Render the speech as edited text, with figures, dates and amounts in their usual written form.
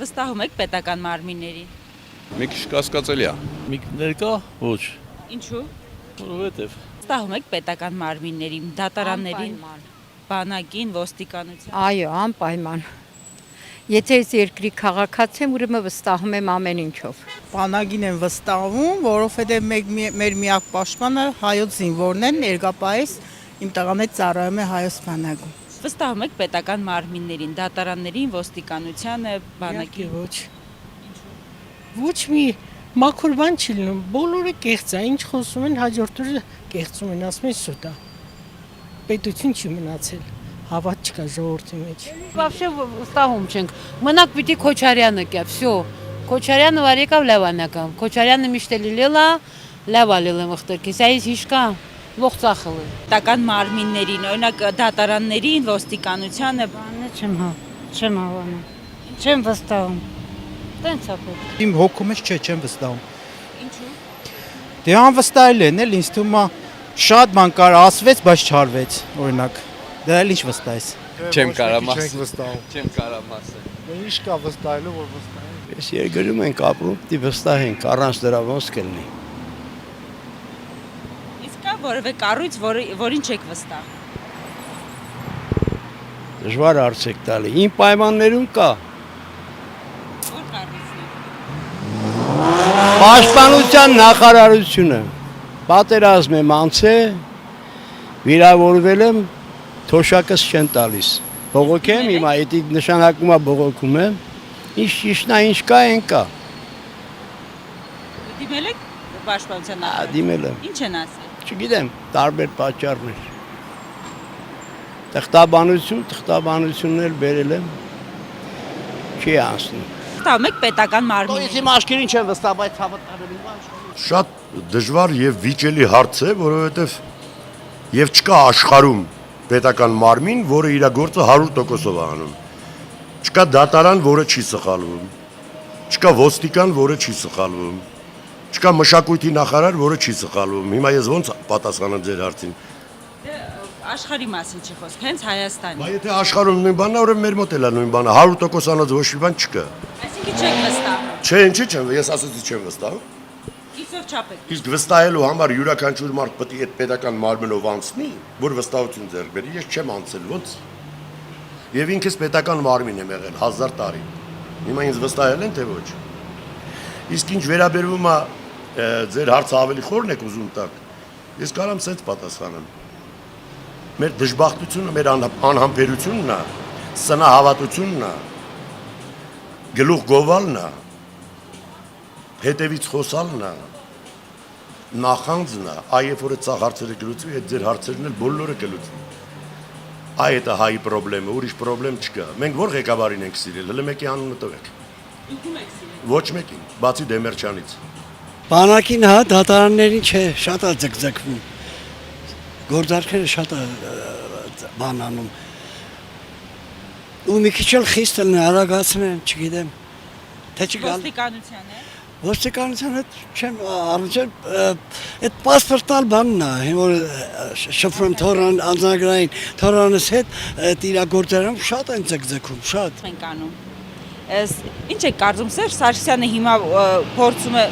Վստահում եք պետական մարմիններին։ Մի քիչ կասկածելի է։ Մի ներկա ոչ, Ինչու։ որովհետև Վստահում եք պետական մարմիններին, դատարաններին, բանակին, ոստիկանության։ Այո, անպայման։ Եթե ես երկրի քաղաքացի եմ, ուրեմն վստահում եմ ամեն ինչով։ Բանակին են վստահում, որովհետև մեր միակ պաշտպանը հայոց զինվորն են, ներկայիս իմ տղան հետ ծառայում է հայոց բանակում։ Վստահում եք պետական մարմիններին, դատարաններին, ոստիկանությանը, բանակին։ Ոչ։ Ոչ մի մաքուր բան չի լինում, բոլորը կեղծ է, ինչ խոսում են հաջորդ օրը կեղծում են, ասում են սուտ է։ Պետություն չի մնացել, հավատ չկա ժողովրդի մեջ։ Вообще վստահում չենք։ Մնաք պիտի Քոչարյանը կա, всё։ Քոչարյանը վար եկավ Լևանական։ Քոչարյանը միշտ էլի լելա, լավա լելը մխտերքիս, այս հիշկա լող ծախել։ Պետական մարմիններին, օրինակ դատարաններին, ոստիկանությանը, Չեմ հավանում։ Չեմ վստահում։ Տենց է պետք։ Իմ հոգում ես չեմ վստահում։ ինչու։ Դե անվստահել են, էլ ինձ թվում է շատ բան կար ասվեց, բայց չարվեց, օրինակ։ Դա էլ ինչ վստահես։ Չեմ կարամ Չենք ասել։ վստահում։ Չեմ կարամ ասել։ Ինչ կա վստահելու, որ վստահենք։ Ես երկրում ենք ապրում, պիտի վստահենք, առանց դրա ոնց կլինի։ Իսկ կա որևէ կառույց, որին չեք վստահ։ Դժվար հարց եք տալի։ Իմ պայմաններում կա։ Որ կառույցն է։ Պաշտպանության նախարարությունը պատերազմ եմ անցել, վիրավորվել եմ, թոշակս չեն տալիս։ Բողոքեմ հիմա, եթե նշանակում է բողոքում եմ, ինչ ճիշտն է, ինչ կա, այն կա։ Դիմել եք պաշտպանության նախարարին։ Դիմել եմ։ Ինչ են ասել։ Չգիտեմ, տարբեր պատճառներ։ Թղթաբանությունն էլ բերել եմ, չի անցնում։ Վստահում եք պետական Ես մարմիններին։ իմ աշկերին չեմ վստահ, բայց հավատալու Շատ դժվար եւ վիճելի հարց է, որովհետեւ եւ չկա աշխարհում պետական մարմին, որը իր գործը 100%-ով անում։ Չկա դատարան, որը չի սխալվում։ Չկա ոստիկան, որը չի սխալվում։ Չկա մշակույթի նախարար, որը չի սխալվում։ Հիմա ես ոնց պատասխանեմ ձեր հարցին։ Աշխարհի մասին չի խոսք, հենց Հայաստանի։ Բայց եթե աշխարհում նույն բանն է, ուրեմն մեր մոտ էլ է նույն բանը, 100% անած ոչ մի բան չկա։ Այսինքն չեք վստահում։ Չէ, ինչի՞ չեմ, ես ասացի չեմ վստահում։ Իսով չափեք։ Իսկ վստահելու համար յուրաքանչյուր մարդ պետք է այդ պետական մարմնով անցնի, որ վստահություն ձեռք բերի։ Ես չեմ անցել, ոնց։ Եվ ինքս պետական մարմին եմ եղել 1000 տարի։ Հիմա ինձ վստահել են թե ոչ։ Իսկ ինչ վերաբերվում է ձեր հարցը ավելի խորն եք ուզում տակ։ Ես կարամ սենց պատասխանեմ։ Մեր դժբախտությունը, մեր անհամբերությունն է, սնահավատությունն է, գլուխ գովալն է, հետևից խոսալն է, նախանձն է, այև որ այդ հարցերը կլուծվի, այդ ձեր հարցերն էլ բոլորը կլուծվի։ Այդ է հայի պրոբլեմը, ուրիշ պրոբլեմ չկա։ Մենք որ ղեկավարին ենք սիրել, հələ մեկի անունը տվեք։ Ինքն եք սիրել։ Ոչ մեկին, բացի Դեմերչյանից։ Բանակին հա դատարաններին չէ, շատ է ձգձգվում։ Գործարքները շատ է բան անում։ Ու մի քիչ էլ խիստ են արագացնեն, չգիտեմ։ Թե չգալ։ Ոստիկանության է։ Ոստիկանության հետ չեմ առնչել, այդ պասպորտալ բանն է, որ շփվում թորան անձնագրային թորանս հետ այդ իր գործարանում շատ են ձգձգում, շատ։ Ենք անում։ Ինչ է կարծում Սերժ Սարգսյանը հիմա փորձում է